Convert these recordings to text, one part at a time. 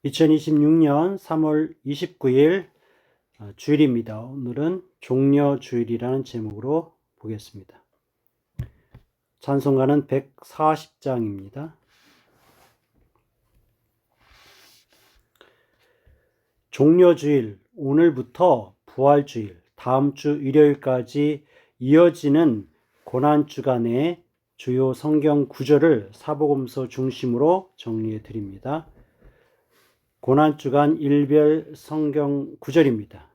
2026년 3월 29일 주일입니다. 오늘은 종려주일이라는 제목으로 보겠습니다. 찬송가는 140장입니다. 종려주일, 오늘부터 부활주일, 다음 주 일요일까지 이어지는 고난주간의 주요 성경 구절을 사복음서 중심으로 정리해 드립니다. 고난주간 일별 성경 구절입니다.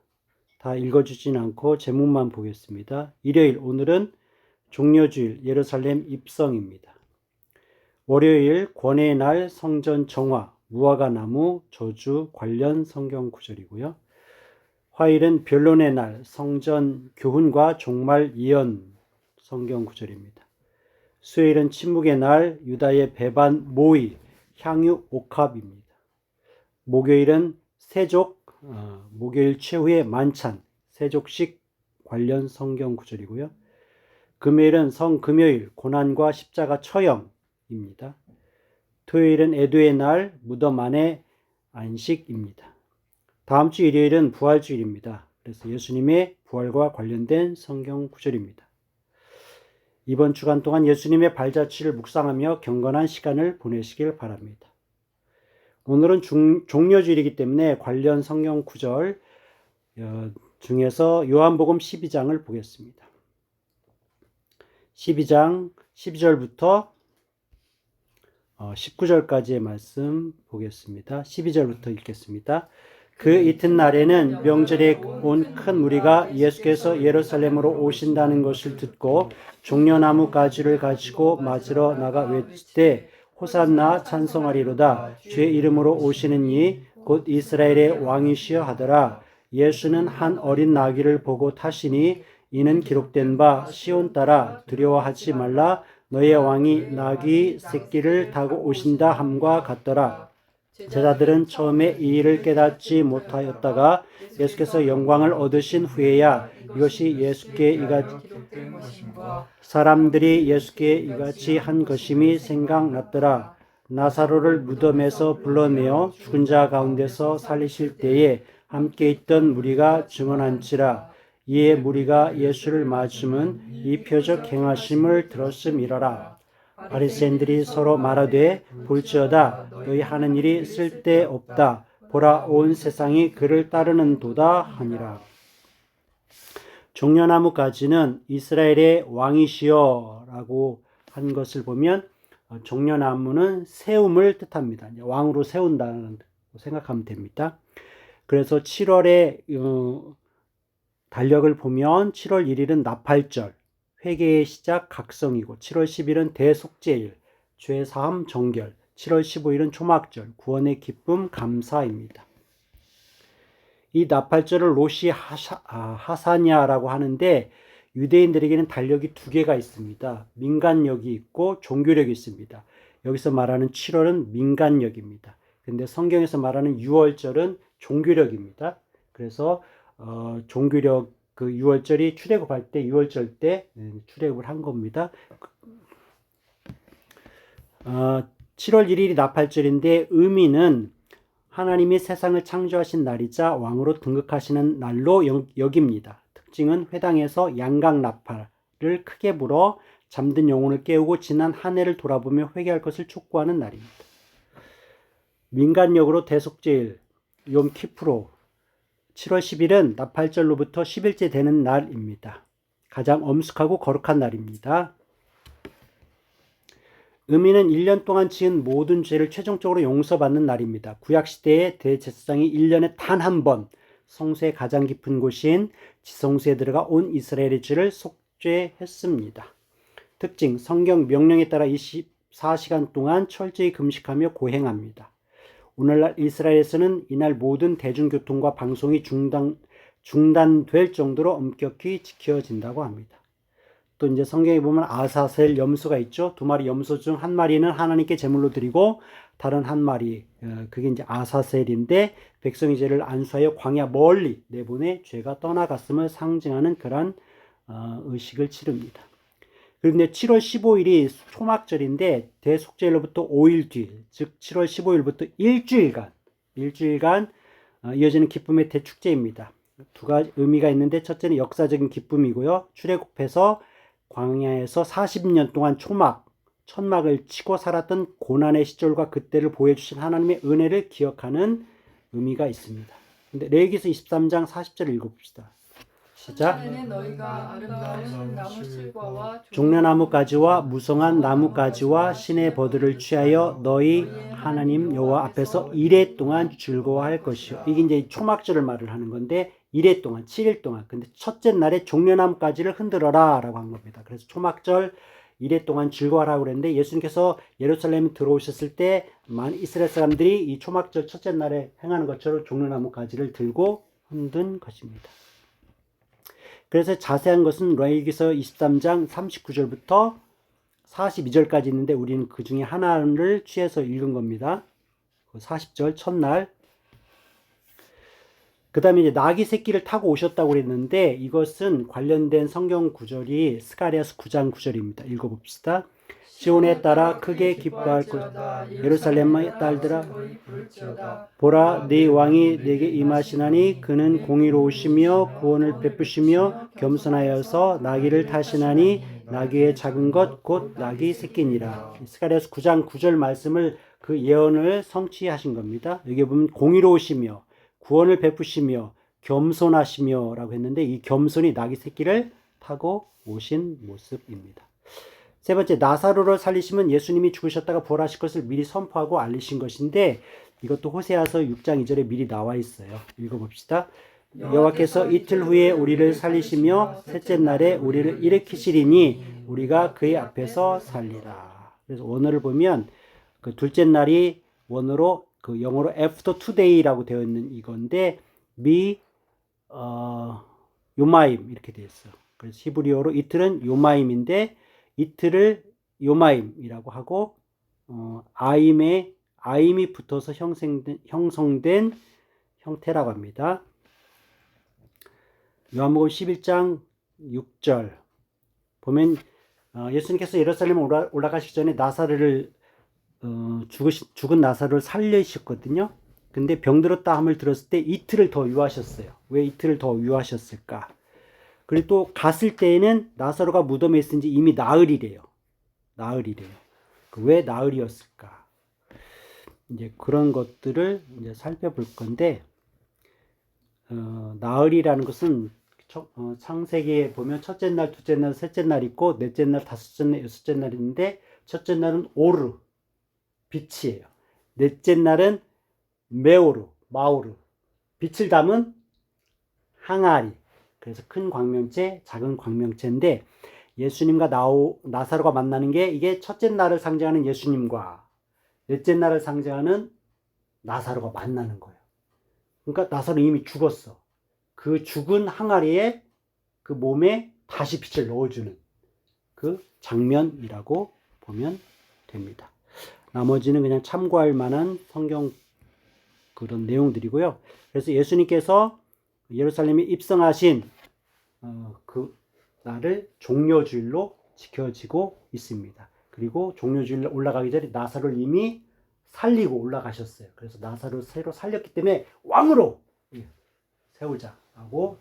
다 읽어주진 않고 제목만 보겠습니다. 일요일, 오늘은 종려주일 예루살렘 입성입니다. 월요일 권해의 날 성전 정화, 무화과 나무 저주 관련 성경 구절이고요. 화요일은 변론의 날 성전 교훈과 종말 예언 성경 구절입니다. 수요일은 침묵의 날 유다의 배반 모의 향유 옥합입니다. 목요일은 세족, 목요일 최후의 만찬, 세족식 관련 성경 구절이고요. 금요일은 성금요일, 고난과 십자가 처형입니다. 토요일은 애도의 날, 무덤 안의 안식입니다. 다음 주 일요일은 부활주일입니다. 그래서 예수님의 부활과 관련된 성경 구절입니다. 이번 주간 동안 예수님의 발자취를 묵상하며 경건한 시간을 보내시길 바랍니다. 오늘은 종려주일이기 때문에 관련 성경 구절 중에서 요한복음 12장을 보겠습니다. 12장 12절부터 19절까지의 말씀 보겠습니다. 12절부터 읽겠습니다. 그 이튿날에는 명절에 온 큰 무리가 예수께서 예루살렘으로 오신다는 것을 듣고 종려나무 가지를 가지고 맞으러 나가 외치되 호산나 찬송하리로다. 주의 이름으로 오시는 이 곧 이스라엘의 왕이시여 하더라. 예수는 한 어린 나귀를 보고 타시니 이는 기록된 바 시온 따라 두려워하지 말라. 너의 왕이 나귀 새끼를 타고 오신다 함과 같더라. 제자들은 처음에 이 일을 깨닫지 못하였다가 예수께서 영광을 얻으신 후에야 이것이 예수께 이같이 사람들이 예수께 이같이 한 것임이 생각났더라. 나사로를 무덤에서 불러내어 죽은 자 가운데서 살리실 때에 함께 있던 무리가 증언한지라. 이에 무리가 예수를 맞음은 이 표적 행하심을 들었음이러라. 바리새인들이 서로 말하되 볼지어다 너희 하는 일이 쓸데없다. 보라 온 세상이 그를 따르는도다 하니라. 종려나무 가지는 이스라엘의 왕이시여 라고 한 것을 보면 종려나무는 세움을 뜻합니다. 왕으로 세운다는 생각하면 됩니다. 그래서 7월에 달력을 보면 7월 1일은 나팔절, 회개의 시작 각성이고 7월 10일은 대속죄일, 죄사함 정결, 7월 15일은 초막절, 구원의 기쁨 감사입니다. 이 나팔절을 로시 하사냐라고 하는데 유대인들에게는 달력이 두 개가 있습니다. 민간력이 있고 종교력이 있습니다. 여기서 말하는 7월은 민간력입니다. 근데 성경에서 말하는 6월절은 종교력입니다. 그래서 종교력 그 6월절이 출애굽할 때 6월절 때 출애굽을 한 겁니다. 7월 1일이 나팔절인데 의미는 하나님이 세상을 창조하신 날이자 왕으로 등극하시는 날로 여깁니다. 특징은 회당에서 양각 나팔을 크게 불어 잠든 영혼을 깨우고 지난 한 해를 돌아보며 회개할 것을 촉구하는 날입니다. 민간력으로 대속죄일, 욤키프로 7월 10일은 나팔절로부터 10일째 되는 날입니다. 가장 엄숙하고 거룩한 날입니다. 의미는 1년 동안 지은 모든 죄를 최종적으로 용서받는 날입니다. 구약시대의 대제사장이 1년에 단 한 번 성소의 가장 깊은 곳인 지성소에 들어가 온 이스라엘의 죄를 속죄했습니다. 특징, 성경 명령에 따라 24시간 동안 철저히 금식하며 고행합니다. 오늘날 이스라엘에서는 이날 모든 대중교통과 방송이 중단될 정도로 엄격히 지켜진다고 합니다. 또 이제 성경에 보면 아사셀 염소가 있죠. 두 마리 염소 중 한 마리는 하나님께 제물로 드리고 다른 한 마리 그게 이제 아사셀인데 백성의 죄를 안수하여 광야 멀리 내보내 죄가 떠나갔음을 상징하는 그러한 의식을 치릅니다. 그런데 7월 15일이 초막절인데 대속죄일로부터 5일 뒤, 즉 7월 15일부터 일주일간 일주일간 이어지는 기쁨의 대축제입니다. 두 가지 의미가 있는데 첫째는 역사적인 기쁨이고요. 출애굽해서 광야에서 40년 동안 천막을 치고 살았던 고난의 시절과 그때를 보여주신 하나님의 은혜를 기억하는 의미가 있습니다. 근데 레위기서 23장 40절을 읽어봅시다. 시작. 첫날에는 너희가 아름다운 나무 실과와 종려나무 가지와 무성한 나무 가지와 신의 버들을 취하여 너희 하나님 여호와 앞에서 이레 동안 즐거워할 것이요. 이게 이제 초막절을 말을 하는 건데 이레 동안 7일 동안. 근데 첫째 날에 종려나무 가지를 흔들어라라고 한 겁니다. 그래서 초막절 이레 동안 즐거워하라고 그랬는데 예수님께서 예루살렘에 들어오셨을 때 많은 이스라엘 사람들이 이 초막절 첫째 날에 행하는 것처럼 종려나무 가지를 들고 흔든 것입니다. 그래서 자세한 것은 레위기서 23장 39절부터 42절까지 있는데 우리는 그 중에 하나를 취해서 읽은 겁니다. 40절 첫날. 그 다음에 이제 나귀 새끼를 타고 오셨다고 그랬는데 이것은 관련된 성경 구절이 스가랴서 9장 9절입니다. 읽어봅시다. 시온에 따라 크게 기뻐할 것, 예루살렘의 딸들아 보라 네 왕이 내게 임하시나니 그는 공의로우시며 구원을 베푸시며 겸손하여서 나귀를 타시나니 나귀의 작은 것 곧 나귀 새끼니라. 스가랴서 9장 9절 말씀을 그 예언을 성취하신 겁니다. 여기 보면 공의로우시며 구원을 베푸시며 겸손하시며 라고 했는데 이 겸손이 나귀 새끼를 타고 오신 모습입니다. 세 번째, 나사로를 살리시면 예수님이 죽으셨다가 부활하실 것을 미리 선포하고 알리신 것인데 이것도 호세아서 6장 2절에 미리 나와 있어요. 읽어봅시다. 여호와께서 이틀 후에 우리를 살리시며 셋째 날에 우리를 일으키시리니 우리가 그의 앞에서 살리라. 그래서 원어를 보면 그 둘째 날이 원어로 그 영어로 after today라고 되어 있는 이건데 요마임 이렇게 되어 있어요. 그래서 히브리어로 이틀은 요마임인데 이틀을 요마임이라고 하고 아임이 붙어서 형성된 형태라고 합니다. 요한복음 11장 6절 보면 예수님께서 예루살렘에 올라가시기 전에 나사로를 죽은 나사로를 살리셨거든요. 근데 병들었다 함을 들었을 때 이틀을 더 유하셨어요. 왜 이틀을 더 유하셨을까? 그리고 또 갔을 때에는 나사로가 무덤에 있은지 이미 나흘이래요. 왜 나흘이었을까? 이제 그런 것들을 이제 살펴볼 건데, 나흘이라는 것은 창세기에 보면 첫째 날, 둘째 날, 셋째 날 있고 넷째 날, 다섯째 날, 여섯째 날 있는데 첫째 날은 오르, 빛이에요. 넷째 날은 마우르, 빛을 담은 항아리. 그래서 큰 광명체, 작은 광명체인데 예수님과 나사로가 만나는 게 이게 첫째 날을 상징하는 예수님과 넷째 날을 상징하는 나사로가 만나는 거예요. 그러니까 나사로 이미 죽었어. 그 죽은 항아리에 그 몸에 다시 빛을 넣어주는 그 장면이라고 보면 됩니다. 나머지는 그냥 참고할 만한 성경 그런 내용들이고요. 그래서 예수님께서 예루살렘에 입성하신 그 날을 종려주일로 지켜지고 있습니다. 그리고 종려주일 올라가기 전에 나사로를 이미 살리고 올라가셨어요. 그래서 나사로를 새로 살렸기 때문에 왕으로 세우자라고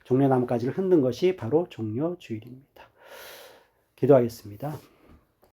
종려나무까지를 흔든 것이 바로 종려주일입니다. 기도하겠습니다.